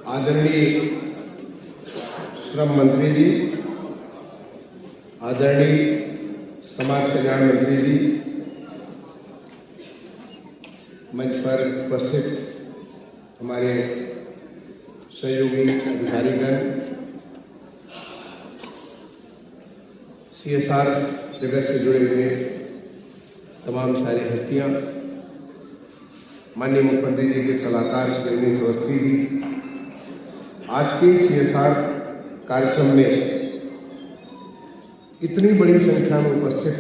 आदरणीय श्रम मंत्री जी, आदरणीय समाज कल्याण मंत्री जी, मंच पर उपस्थित हमारे सहयोगी अधिकारीगण, CSR जगत से जुड़े हुए तमाम सारी हस्तियां, माननीय मुख्यमंत्री जी के सलाहकार श्री अमीश अवस्थी जी, आज के CSR कार्यक्रम में इतनी बड़ी संख्या में उपस्थित,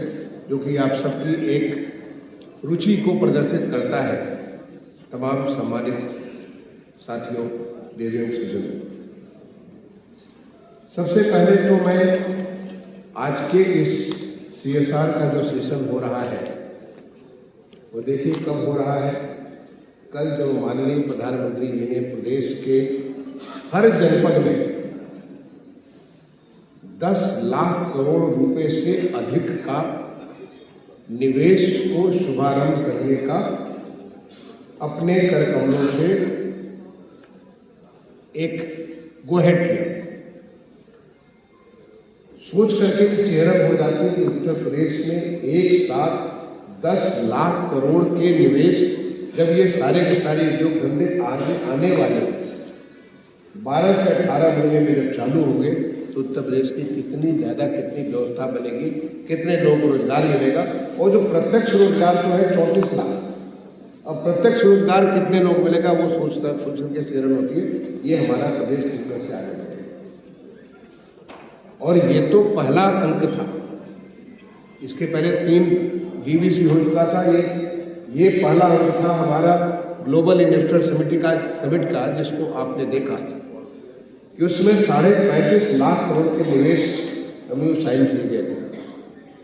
जो कि आप सबकी एक रुचि को प्रदर्शित करता है। तमाम सम्मानित साथियों, देवियों से जुड़े, सबसे पहले तो मैं आज के इस CSR का जो सेशन हो रहा है वो देखिए कब हो रहा है। कल जो माननीय प्रधानमंत्री जी ने प्रदेश के हर जनपद में 10 लाख करोड़ रुपए से अधिक का निवेश को शुभारंभ करने का अपने कर कमलों से एक गोहेड किया। सोच करके भी हैरान हो जाते हैं कि उत्तर प्रदेश में एक साथ 10 लाख करोड़ के निवेश, जब ये सारे के सारे उद्योग धंधे आने वाले 12 से 18 महीने में जब चालू होंगे तो उत्तर प्रदेश की कितनी व्यवस्था बनेगी, कितने लोगों को रोजगार मिलेगा। और जो प्रत्यक्ष रोजगार तो है 34 लाख, अब प्रत्यक्ष रोजगार कितने लोग मिलेगा वो सोच के हैरान होती है। ये हमारा प्रदेश किस तरह से आगे बढ़ेगा। और ये तो पहला अंक था, इसके पहले 3 DVC हो चुका था। ये पहला अंक था हमारा ग्लोबल इन्वेस्टर समिट का, जिसको आपने देखा कि उसमें 35.5 लाख करोड़ के निवेश MOU साइन किए गए थे,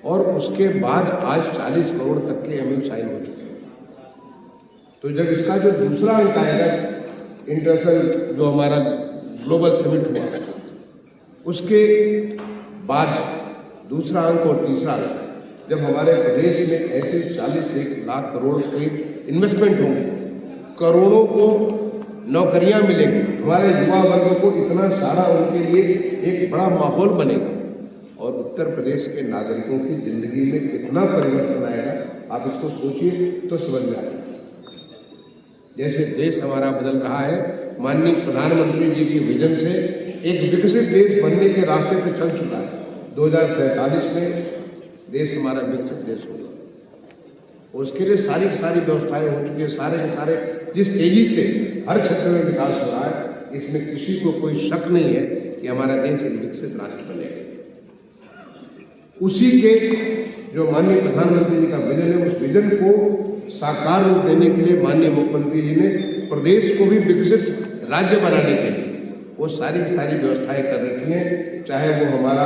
और उसके बाद आज 40 करोड़ तक के MOU साइन हो चुके हैं। तो जब इसका जो दूसरा अंक आएगा, इंटरनेशनल जो हमारा ग्लोबल समिट हुआ, उसके बाद दूसरा अंक और तीसरा अंक, जब हमारे प्रदेश में ऐसे 40 लाख करोड़ के इन्वेस्टमेंट होंगे, करोड़ों को नौकरियां मिलेंगी, हमारे युवा वर्ग को इतना सारा उनके लिए एक बड़ा माहौल बनेगा, और उत्तर प्रदेश के नागरिकों की जिंदगी में कितना परिवर्तन आएगा, आप इसको सोचिए तो समझ में आएगा। जैसे देश हमारा बदल रहा है, माननीय प्रधानमंत्री जी की विजन से एक विकसित देश बनने के रास्ते पर चल चुका है। 2047 में देश हमारा विकसित देश होगा, उसके लिए सारी की सारी व्यवस्थाएं हो चुकी है। सारे के सारे जिस तेजी से हर क्षेत्र में विकास हो रहा है, इसमें किसी को कोई शक नहीं है कि हमारा देश एक विकसित राष्ट्र बनेगा। उसी के जो माननीय प्रधानमंत्री जी का विजन है, उस विजन को साकार रूप देने के लिए माननीय मुख्यमंत्री जी ने प्रदेश को भी विकसित राज्य बनाने के लिए वो सारी की सारी व्यवस्थाएं कर रखी हैं। चाहे वो हमारा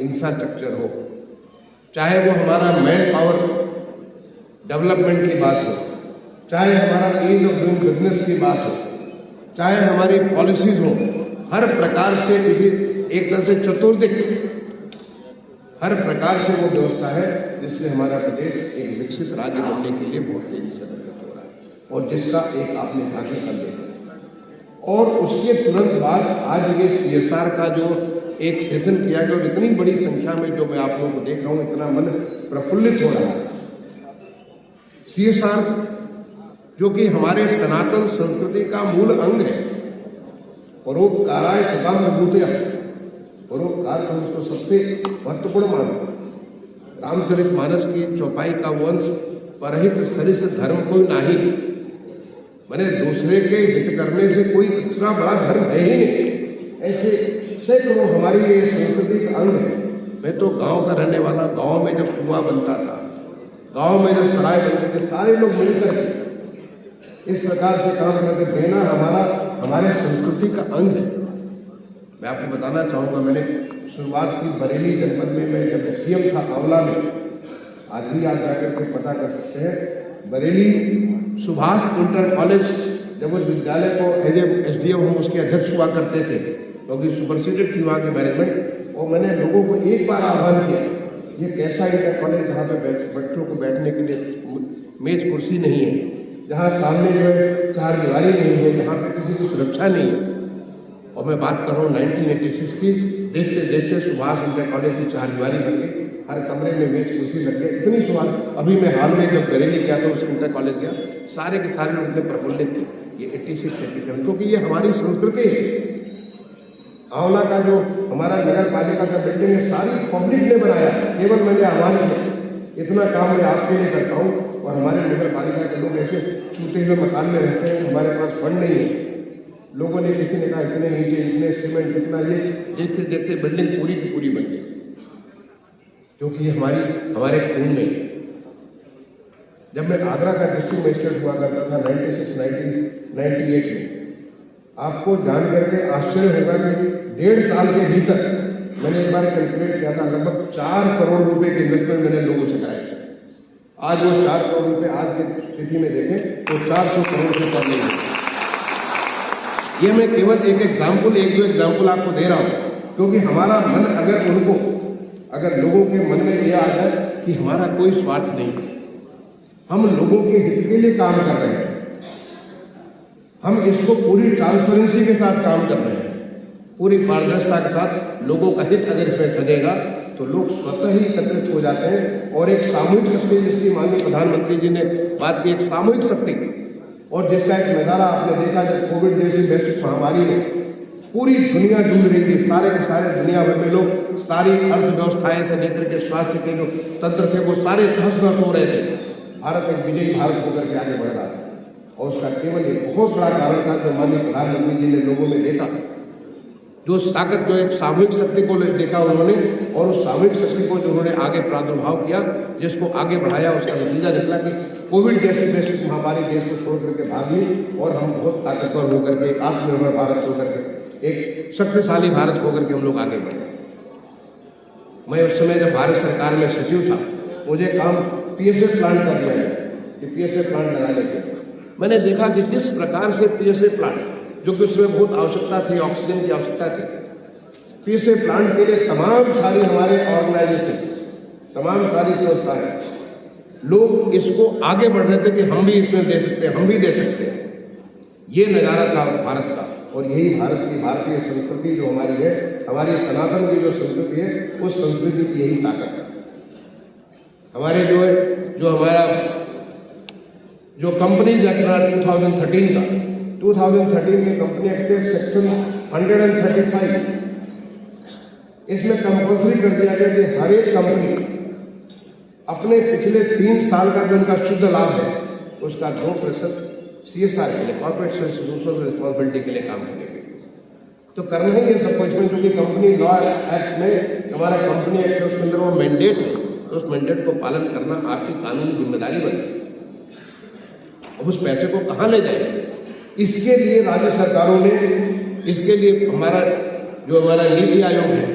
इंफ्रास्ट्रक्चर हो, चाहे वो हमारा मैन पावर डेवलपमेंट की बात हो, चाहे हमारा ईज ऑफ डूइंग बिजनेस की बात हो, चाहे हमारी पॉलिसीज हो, हर प्रकार से किसी एक तरह से चतुर्दिक हर प्रकार से वो व्यवस्था है जिससे हमारा प्रदेश एक विकसित राज्य बनने के लिए बहुत तेजी से अग्रसर हो रहा है, और जिसका एक आपने झांकी कर देखा। और उसके तुरंत बाद आज ये CSR का जो एक सेशन किया गया, और इतनी बड़ी संख्या में जो मैं आप लोगों को देख रहा हूं, इतना मन प्रफुल्लित हो रहा है। CSR जो कि हमारे सनातन संस्कृति का मूल अंग है, परोपकाराय सताम विभूतिः, परोपकार का उसको सबसे महत्वपूर्ण मानते हैं। रामचरितमानस की चौपाई का वंश परहित सरिस धर्म कोई नाही, मैंने दूसरे के हित करने से कोई दूसरा बड़ा धर्म है ही नहीं। ऐसे सैकड़ों हमारी ये संस्कृति का अंग है। मैं तो गांव का रहने वाला, गांव में जब कुआं बनता था, गांव में जब सराय बनते थे, सारे लोग मिलकर इस प्रकार से काम करके देना हमारे संस्कृति का अंग है। मैं आपको बताना चाहूँगा, मैंने शुरुआत की बरेली जनपद में। मैं जब SDM था आंवला में, आज भी आप जाकर के पता कर सकते हैं, बरेली सुभाष इंटर कॉलेज, जब उस विद्यालय को एज ए SDM हम उसके अध्यक्ष हुआ करते थे, क्योंकि सुपरसीडेड थी वहाँ की मैनेजमेंट। और मैंने लोगों को एक बार आह्वान किया, ये कैसा इंटर कॉलेज जहाँ पे बच्चों को बैठने के लिए मेज कुर्सी नहीं है, जहाँ सामने जो है चार दीवारी नहीं है, जहाँ पे किसी की सुरक्षा नहीं है, और मैं बात कर रहा हूँ 1986 की। देखते देखते सुभाष इंटर कॉलेज की चारदीवारी बन गई, हर कमरे में मेज कुर्सी लग गई, इतनी सुभाष। अभी मैं हाल में जब बरेली गया था, उस इंटर कॉलेज गया, सारे के सारे लोग इतने प्रफुल्लित थे। ये 86-87, क्योंकि ये हमारी संस्कृति है। आंवला का जो हमारा नगर पालिका का बिल्डिंग है, सारी पब्लिक ने बनाया, केवल मैंने आह्वान किया। इतना काम मैं आपके लिए करता हूँ, और हमारे नगर पालिका के लोग ऐसे छूटे हुए मकान में रहते हैं, हमारे पास फंड नहीं है। लोगों ने, किसी ने कहा इतने ईंटे, इतने सीमेंट, इतना ये, देखते देखते बिल्डिंग पूरी की पूरी बन गई, क्योंकि हमारे खून में। जब मैं आगरा का डिस्ट्रिक्ट मजिस्ट्रेट हुआ करता था 1998 में, आपको जान करके आश्चर्य होगा कि 1.5 साल के भीतर मैंने एक बार कैलकुलेट किया था, लगभग 4 करोड़ रुपए के इन्वेस्टमेंट मैंने लोगों से कराए थे। आज वो 4 करोड़ रुपए आज की स्थिति में देखें तो 400 करोड़ से कम नहीं है। ये मैं केवल एक दो एग्जाम्पल आपको दे रहा हूं, क्योंकि हमारा मन अगर लोगों के मन में यह आ जाए कि हमारा कोई स्वार्थ नहीं, हम लोगों के हित के लिए काम कर रहे हैं, हम इसको पूरी ट्रांसपेरेंसी के साथ काम कर रहे हैं, पूरी पारदर्शिता के साथ लोगों का हित अगर इसमें सजेगा तो लोग स्वतः ही एकत्रित हो जाते हैं। और एक सामूहिक शक्ति, जिसकी माननीय प्रधानमंत्री जी ने बात की, एक सामूहिक शक्ति, और जिसका एक नजारा आपने देखा जब कोविड जैसी वैश्विक महामारी में पूरी दुनिया जूझ रही थी, सारे के सारे दुनिया भर में लोग, सारी अर्थव्यवस्थाएं से लेकर के स्वास्थ्य के जो तंत्र थे वो सारे तहस-नहस हो रहे थे। भारत एक विजयी भारत होकर के आगे बढ़ रहा था, और उसका केवल एक बहुत बड़ा कारण था जो माननीय प्रधानमंत्री जी ने लोगों में देखा, जो ताकत, जो एक सामूहिक शक्ति को देखा उन्होंने, और उस सामूहिक शक्ति को जो उन्होंने आगे प्रादुर्भाव किया, जिसको आगे बढ़ाया, उसका नतीजा निकला कि कोविड जैसी वैश्विक महामारी देश को छोड़ करके भागी, और हम बहुत ताकतवर होकर के, आत्मनिर्भर भारत होकर के, एक शक्तिशाली भारत होकर के हम लोग आगे बढ़े। मैं उस समय जब भारत सरकार में सचिव था, मुझे काम पीएसए प्लांट का दिया गया कि पीएसए प्लांट लगा लेते। मैंने देखा कि जिस प्रकार से पीएसए प्लांट, जो कि उसमें बहुत आवश्यकता थी, ऑक्सीजन की आवश्यकता थी, पीएसए प्लांट के लिए तमाम सारी हमारे ऑर्गेनाइजेशन, तमाम सारी संस्थाएं, लोग इसको आगे बढ़ रहे थे कि हम भी इसमें दे सकते हैं, हम भी दे सकते हैं। ये नजारा था भारत का, और यही भारत की भारतीय संस्कृति जो हमारी है, हमारी सनातन की जो संस्कृति है, उस संस्कृति की यही ताकत है। हमारे जो हमारा जो कंपनीज एक्ट 2013 का, 2013 के कंपनी एक्ट के सेक्शन 135, इसमें कंपल्सरी कर दिया गया कि हर एक कंपनी अपने पिछले 3 साल का जो उनका शुद्ध लाभ है, उसका 2% CSR के लिए, कॉर्पोरेट सोशल रिस्पॉन्सिबिलिटी के लिए काम करेंगे। तो करना ही है सबको इसमें, क्योंकि कंपनी लॉ एक्ट में, हमारा कंपनी एक्ट है, उसके अंदर वो मैंडेट है, तो उस मैंडेट को पालन करना आपकी कानूनी जिम्मेदारी बनती है। अब उस पैसे को कहाँ ले जाएंगे, इसके लिए राज्य सरकारों ने, इसके लिए हमारा नीति आयोग है,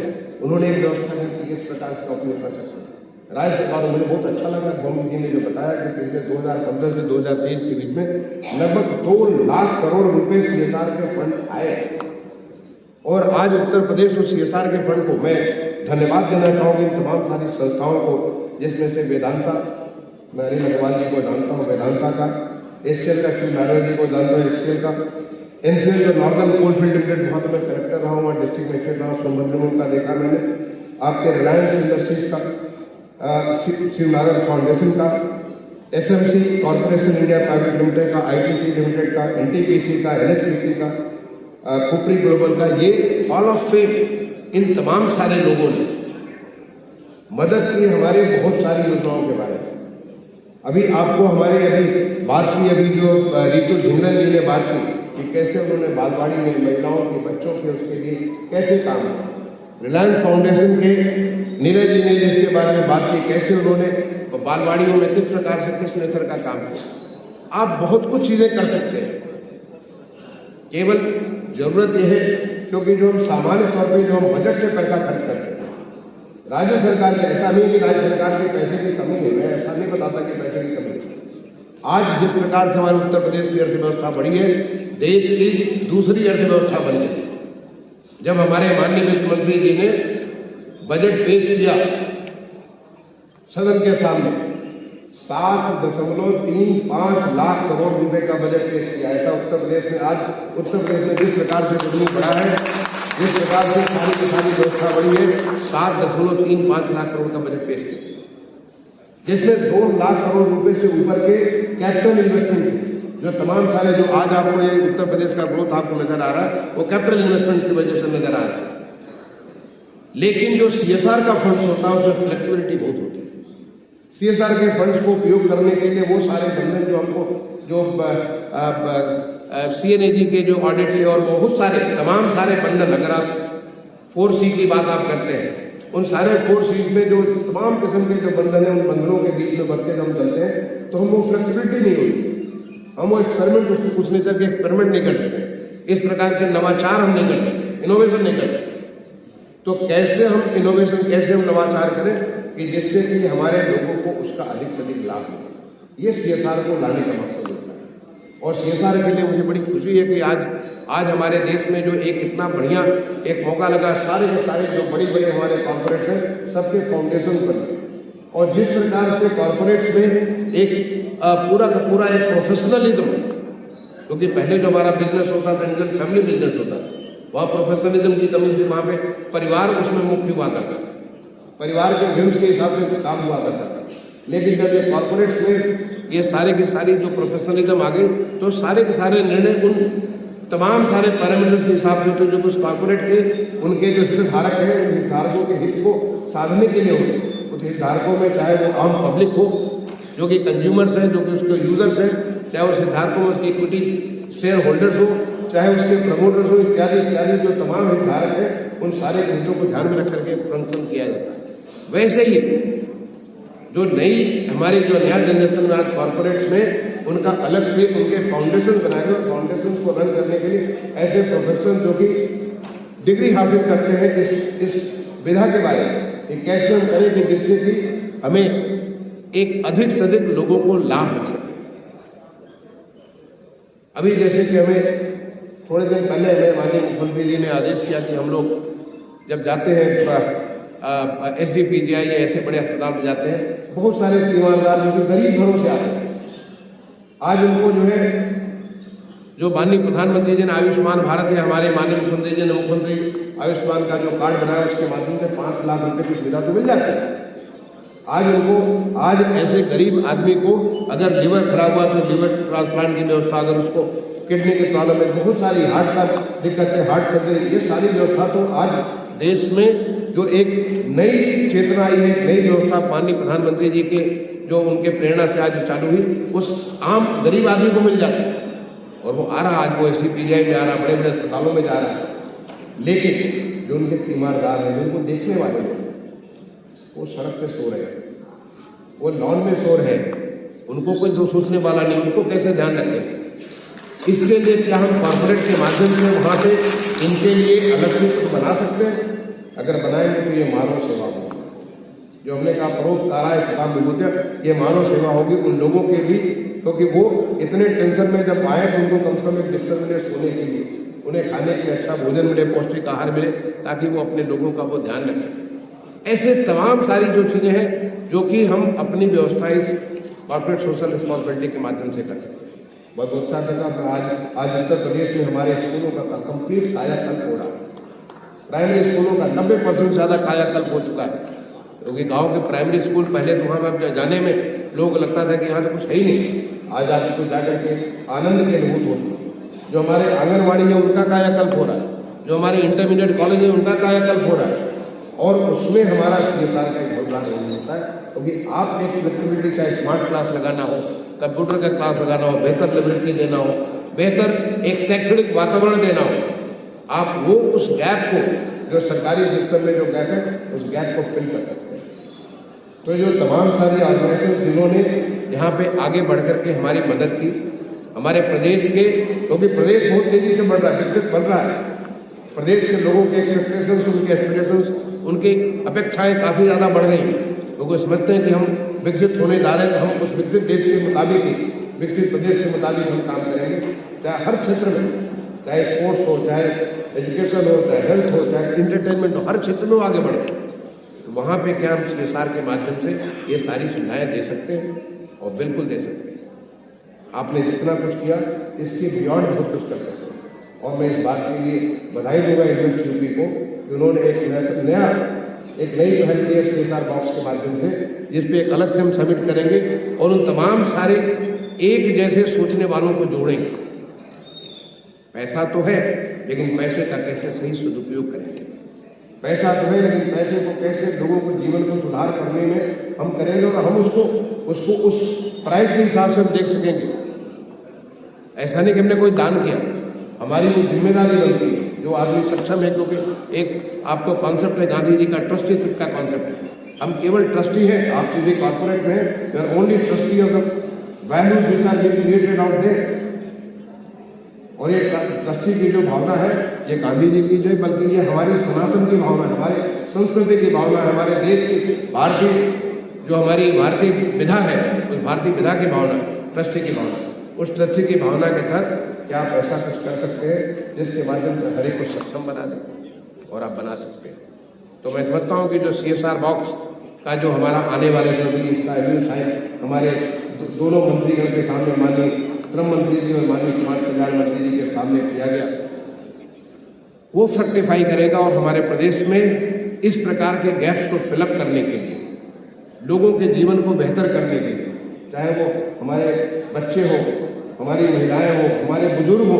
उन्होंने एक व्यवस्था की इस प्रकार से उपयोग कर सकते हैं। राज्य सरकारों, मुझे बहुत अच्छा लगा गोविंद जी ने जो बताया कि पिछले 2015 से 2023 के बीच में लगभग 2 लाख करोड़ रुपए CSR के फंड आए, और आज उत्तर प्रदेश उस CSR के फंड को, मैं धन्यवाद देना चाहूँगी इन तमाम सारी संस्थाओं को, जिसमें से वेदांता, मैं अनिल अग्रवाल जी को जानता हूँ वेदांता का, HCL का श्री नारायण जी को जानता हूँ HCL का, NCL जो नॉर्दर्न कोलफील्ड लिमिटेड, वहाँ तो मैं कलेक्टर रहा हूँ, डिस्ट्रिक्ट मजिस्ट्रेट रहा हूँ, संबंध का देखा मैंने। आपके रिलायंस इंडस्ट्रीज का, शिव नारायण फाउंडेशन का, SMC corporation India private limited का, ITC लिमिटेड का, NTPC का, NHPC का, कुपरी ग्लोबल का, ये हॉल ऑफ फेम, इन तमाम सारे लोगों ने मदद की हमारे बहुत सारी योजनाओं के बारे में। अभी आपको अभी बात की, अभी जो रितु झुंझुनू जी ने बात की कि कैसे उन्होंने बालवाड़ी में महिलाओं के, बच्चों के, उसके लिए कैसे काम किया। रिलायंस फाउंडेशन के नीरज जी ने जिसके बारे में बात की, कैसे उन्होंने बालवाड़ियों में किस प्रकार से, किस नेचर का काम किया। आप बहुत कुछ चीजें कर सकते हैं, केवल जरूरत यह है, क्योंकि जो हम सामान्य तौर पर जो हम बजट से पैसा खर्च करते हैं, राज्य सरकार के, ऐसा नहीं कि राज्य सरकार के पैसे की कमी है, मैं ऐसा नहीं बताता कि पैसे की कमी है। आज जिस प्रकार से हमारे उत्तर प्रदेश की अर्थव्यवस्था बढ़ी है, देश की दूसरी अर्थव्यवस्था बन गई। जब हमारे माननीय वित्त मंत्री जी ने बजट पेश किया सदन के सामने, 7.35 लाख करोड़ रुपए का बजट पेश किया। ऐसा उत्तर प्रदेश में आज उत्तर प्रदेश में जिस प्रकार से बिजली बढ़ा है, जिस प्रकार से सारी की सारी व्यवस्था बढ़ी है, 7.35 लाख करोड़ का बजट पेश किया, जिसमें 2 लाख करोड़ रुपए से ऊपर के कैपिटल इन्वेस्टमेंट थे। जो तमाम सारे जो आज आपको ये उत्तर प्रदेश का ग्रोथ आपको नजर आ रहा है, वो कैपिटल इन्वेस्टमेंट की वजह से नजर आ रहा है। लेकिन जो CSR का फंड्स होता है उसमें फ्लेक्सिबिलिटी बहुत होती है। CSR के फंड्स को उपयोग करने के लिए वो सारे बंधन जो हमको जो CNAG के जो ऑडिट से और बहुत सारे तमाम सारे बंधन, अगर आप 4C की बात आप करते हैं, उन सारे 4Cs में जो तमाम किस्म के जो बंधन है, उन बंधनों के बीच में बढ़ते हम चलते हैं, तो हम वो फ्लेक्सिबिलिटी नहीं होती, हम वो एक्सपेरिमेंट उस नेचर के एक्सपेरिमेंट नहीं कर सकते, इस प्रकार के नवाचार हम नहीं कर सकते, इनोवेशन नहीं कर सकते। तो कैसे हम इनोवेशन, कैसे हम नवाचार करें कि जिससे कि हमारे लोगों को उसका अधिक से अधिक लाभ हो, ये CSR को लाने का मकसद होता है। और CSR के लिए मुझे बड़ी खुशी है कि आज हमारे देश में जो एक इतना बढ़िया एक मौका लगा, सारे के सारे जो बड़ी बड़ी हमारे कॉर्पोरेट हैं सबके फाउंडेशन बने, और जिस प्रकार से कॉर्पोरेट्स में एक पूरा का पूरा एक प्रोफेशनलिज्म, क्योंकि पहले जो हमारा बिजनेस होता था, इंडियन फैमिली बिजनेस होता था, वहाँ प्रोफेशनलिज्म की कमी थी, वहाँ पे परिवार उसमें मुख्य हुआ करता था, परिवार के व्यूज के हिसाब से काम हुआ करता था। लेकिन जब ये कॉर्पोरेट्स में ये सारे की सारी जो प्रोफेशनलिज्म आ गई, तो सारे के सारे निर्णय उन तमाम सारे पैरामीटर्स के हिसाब से होते जो कुछ कॉर्पोरेट के उनके जो हितधारक हैं, उन हितधारकों के हित को साधने के लिए होते। उस हितधारकों में चाहे वो आम पब्लिक हो, जो कि कंज्यूमर्स हैं, जो कि उसके यूजर्स हैं, चाहे उस हितधारकों में उसकी इक्विटी शेयर होल्डर्स हो, चाहे उसके प्रमोटर्स हो, इत्यादि इत्यादि जो तमाम हितधारक हैं, उन सारे हितों को ध्यान में रख करके फंक्शन किया जाता है। वैसे ही जो नई हमारी जो नया जनरेशन में आज कॉर्पोरेट्स में उनका अलग से उनके फाउंडेशन बनाए गए, और फाउंडेशन को रन करने के लिए ऐसे प्रोफेशनल जो कि डिग्री हासिल करते हैं इस विधा के बारे में कि कैसे हम करें कि जिससे कि हमें एक अधिक से अधिक लोगों को लाभ मिल सके। अभी जैसे कि हमें थोड़े दिन पहले माननीय मुख्यमंत्री जी ने आदेश किया कि हम लोग जब जाते हैं SGPGI या ऐसे बड़े अस्पताल में जाते हैं, बहुत सारे तीमारदार जो कि गरीब घरों से आते हैं, आज उनको जो है जो माननीय प्रधानमंत्री जी ने आयुष्मान भारत है, हमारे माननीय मुख्यमंत्री जी ने मुख्यमंत्री आयुष्मान का जो कार्ड बनाया उसके माध्यम से 5 लाख रुपए की सुविधा तो मिल जाती है। आज ऐसे गरीब आदमी को अगर लिवर खराब हुआ तो लिवर ट्रांसप्लांट की व्यवस्था, अगर उसको किडनी के प्रॉब्लम है, बहुत सारी हार्ट का दिक्कत है, हार्ट सर्जरी, ये सारी व्यवस्था तो आज देश में जो एक नई चेतना आई है, नई व्यवस्था माननीय प्रधानमंत्री जी के जो उनके प्रेरणा से आज चालू हुई, उस आम गरीब आदमी को मिल जाता है। और वो आ रहा, आज वो SGPGI में आ रहा, बड़े बड़े अस्पतालों में जा रहा है। लेकिन जो उनके तीमारदार हैं, जो उनको देखने वाले लोग, वो सड़क पे सो रहे हैं, वो लॉन में सो रहे हैं, उनको कोई जो सोचने वाला नहीं, उनको कैसे ध्यान रखें? इसके लिए क्या हम कॉर्पोरेट के माध्यम से वहाँ पे इनके लिए अलग से कुछ बना सकते हैं? अगर बनाएंगे तो ये मानव सेवा होगी। जो हमने कहा परोपकाराय सदा विभूत्य, ये मानव सेवा होगी उन लोगों के भी, क्योंकि वो इतने टेंशन में जब आए तो उनको कम से कम एक बिस्तर मिले सोने के लिए, उन्हें खाने के लिए अच्छा भोजन मिले, पौष्टिक आहार मिले, ताकि वो अपने लोगों का वो ध्यान रख सकें। ऐसे तमाम सारी जो चीजें हैं जो कि हम अपनी व्यवस्था इस कॉर्पोरेट सोशल रिस्पॉन्सिबिलिटी के माध्यम से कर सकते हैं। बहुत अच्छा लगा। आज उत्तर प्रदेश में हमारे स्कूलों का कंप्लीट कायाकल्प हो रहा है। प्राइमरी स्कूलों का 90% ज्यादा कायाकल्प हो चुका है, क्योंकि गांव के प्राइमरी स्कूल पहले तो वहां पर जाने में लोग लगता था कि यहाँ तो कुछ है ही नहीं। आज आपको जाकर के आनंद के अनुभूत होते हैं। जो हमारे आंगनबाड़ी है उनका कायाकल्प हो रहा है, जो हमारे इंटरमीडिएट कॉलेज है उनका कायाकल्प हो रहा है, और उसमें हमारा CSR का एक बहुत बड़ा रोल होता है। क्योंकि आप एक फ्लेक्सिबिलिटी, चाहे स्मार्ट क्लास लगाना हो, कंप्यूटर का क्लास लगाना हो, बेहतर लेबोरेटरी देना हो, बेहतर एक शैक्षणिक वातावरण देना हो, आप वो उस गैप को, जो सरकारी सिस्टम में जो गैप है, उस गैप को फिल कर सकते हैं। तो जो तमाम सारी ऑर्गेनाइजेशन जिन्होंने यहाँ पे आगे बढ़ करके हमारी मदद की, हमारे प्रदेश के, क्योंकि प्रदेश बहुत तेजी से बढ़ रहा है, विकसित बढ़ रहा है, प्रदेश के लोगों के एक्सपेक्टेशंस, उनके एस्पिरेशंस, उनकी अपेक्षाएं काफी ज्यादा बढ़ रही हैं। लोग समझते हैं कि हम विकसित होने जा रहे हैं, तो हम उस विकसित देश के मुताबिक ही, विकसित प्रदेश के मुताबिक हम काम करेंगे। चाहे हर क्षेत्र में, चाहे स्पोर्ट्स हो, चाहे एजुकेशन हो, चाहे हेल्थ हो, चाहे इंटरटेनमेंट हो, हर क्षेत्र में वो आगे बढ़ रहे हैं। तो वहाँ पे क्या हम CSR के माध्यम से ये सारी सुविधाएं दे सकते हैं। और बिल्कुल दे सकते हैं। आपने जितना कुछ किया इसके बियॉन्ड बहुत कुछ कर सकते हैं। और मैं इस बात के लिए बधाई दूंगा इन्वेस्ट यूपी को कि उन्होंने एक नई पहल की है CSR बॉक्स के माध्यम से, जिसपे एक अलग से हम समिट करेंगे और उन तमाम सारे एक जैसे सोचने वालों को जोड़ेंगे। पैसा तो है, लेकिन पैसे का कैसे सही सदुपयोग करेंगे। पैसा तो है, लेकिन पैसे को कैसे लोगों को जीवन को सुधार करने में हम करेंगे और हम उसको उस प्राइस के हिसाब से हम देख सकेंगे। ऐसा नहीं कि हमने कोई दान किया, हमारी वो जिम्मेदारी बनती है। जो आदमी सक्षम है, क्योंकि एक आपको कॉन्सेप्ट है गांधी जी का, ट्रस्टीशिप का कॉन्सेप्ट है। हम केवल ट्रस्टी हैं, आप सीधे कॉर्पोरेट में हैं, you are only trustee of the values which are created out there. और ये ट्रस्टी की जो भावना है, ये गांधी जी की जो है, बल्कि ये हमारी सनातन की भावना है, हमारे संस्कृति की भावना है, हमारे देश की हमारी भारतीय विधा है, उस भारतीय विधा की भावना, ट्रस्टी की भावना। उस ट्रस्टी की भावना के तहत क्या आप ऐसा कुछ कर सकते हैं जिसके माध्यम से हर एक को सक्षम बना दें, और आप बना सकते हैं। तो मैं समझता हूँ कि जो CSR बॉक्स का जो हमारा आने वाले समय में इसका शायद हमारे दोनों मंत्रीगण के सामने, माननीय श्रम मंत्री जी और माननीय समाज कल्याण मंत्री जी के सामने किया गया, वो फ्रक्टिफाई करेगा और हमारे प्रदेश में इस प्रकार के गैप्स को फिलअप करने के लिए, लोगों के जीवन को बेहतर करने के लिए, चाहे वो हमारे बच्चे हो, हमारी महिलाएं हो, हमारे बुजुर्ग हो,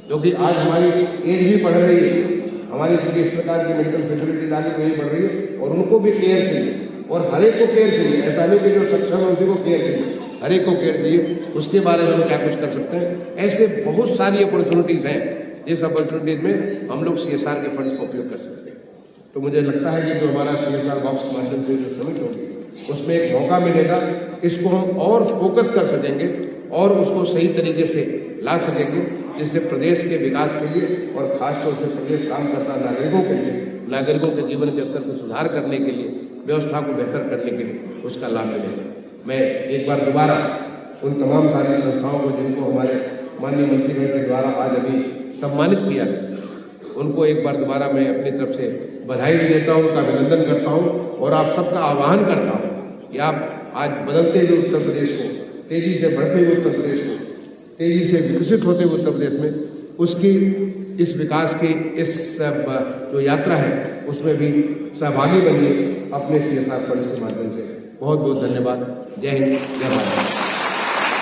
क्योंकि आज हमारी एज भी बढ़ रही है, हमारी पूरी इस प्रकार की मेडिकल फैसिलिटीज आगे वही बढ़ रही है, और उनको भी केयर चाहिए, और हर एक को केयर चाहिए। ऐसा नहीं कि जो सक्षम है उसी को केयर चाहिए, हर एक को केयर चाहिए। उसके बारे में हम क्या कुछ कर सकते हैं, ऐसे बहुत सारी अपॉर्चुनिटीज हैं, जिस अपॉर्चुनिटीज में हम लोग CSR के फंड्स का उपयोग कर सकते हैं। तो मुझे लगता है कि जो हमारा CSR बॉक्स के माध्यम से जो समिट होगी, उसमें एक मौका मिलेगा, इसको हम और फोकस कर सकेंगे और उसको सही तरीके से ला सकेंगे, जिससे प्रदेश के विकास के लिए और खासतौर से प्रदेश काम करता नागरिकों के लिए, नागरिकों के जीवन के स्तर को सुधार करने के लिए, व्यवस्था को बेहतर करने के लिए उसका लाभ मिलेगा। मैं एक बार दोबारा उन तमाम सारी संस्थाओं को, जिनको हमारे माननीय मंत्रीगण के द्वारा आज अभी सम्मानित किया गया, उनको एक बार दोबारा मैं अपनी तरफ से बधाई देता हूँ, उनका अभिनंदन करता हूँ, और आप सबका आह्वान करता हूँ कि आप आज बदलते हुए उत्तर प्रदेश को, तेजी से बढ़ते हुए उत्तर प्रदेश को, तेजी से विकसित होते हुए उत्तर प्रदेश में, उसकी इस विकास की इस जो यात्रा है उसमें भी सहभागी बनिए अपने CSR फंड्स के माध्यम से। बहुत बहुत धन्यवाद। जय हिंद, जय भारत।